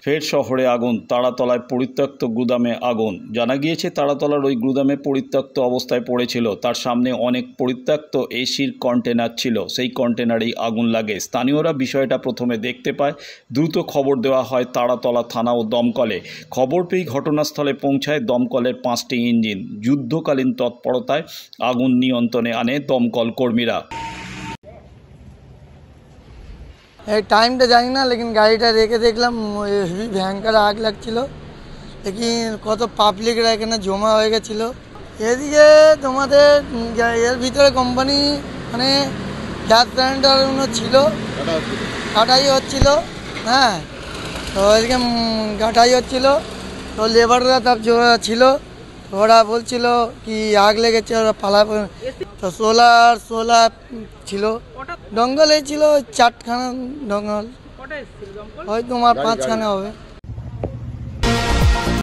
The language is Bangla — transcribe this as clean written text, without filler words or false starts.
ফের শহরে আগুন, তারাতলায় পরিত্যক্ত গুদামে আগুন। জানা গিয়েছে তারাতলার ওই গুদামে পরিত্যক্ত অবস্থায় পড়েছিল। তার সামনে অনেক পরিত্যক্ত এসির কন্টেনার ছিল, সেই কন্টেনারেই আগুন লাগে। স্থানীয়রা বিষয়টা প্রথমে দেখতে পায়, দ্রুত খবর দেওয়া হয় তারাতলা থানা ও দমকলে। খবর পেয়ে ঘটনাস্থলে পৌঁছায় দমকলের 5টি ইঞ্জিন। যুদ্ধকালীন তৎপরতায় আগুন নিয়ন্ত্রণে আনে দমকল কর্মীরা। टाइमটা জানি না, लेकिन গাড়িটা রেখে দেখলাম হেভি ভয়ঙ্কর আগ লাগছিল। लेकिन কত পাবলিকরা এখানে জমা হয়ে গেছিল। এদিকে তোমাদের এর ভিতরে কোম্পানি মানে গ্যাস সিলিন্ডারগুলো ছিল, কাটাই হচ্ছিল। হ্যাঁ, তো এদিকে কাটাই হচ্ছিল, তো লেবাররা তার ছিল, ওরা বলছিল কি আগ লেগেছে, ওরা পালা। তো সোলার ছিল, জঙ্গলে ছিল 4খানা জঙ্গল, হয় তোমার 5খানা হবে।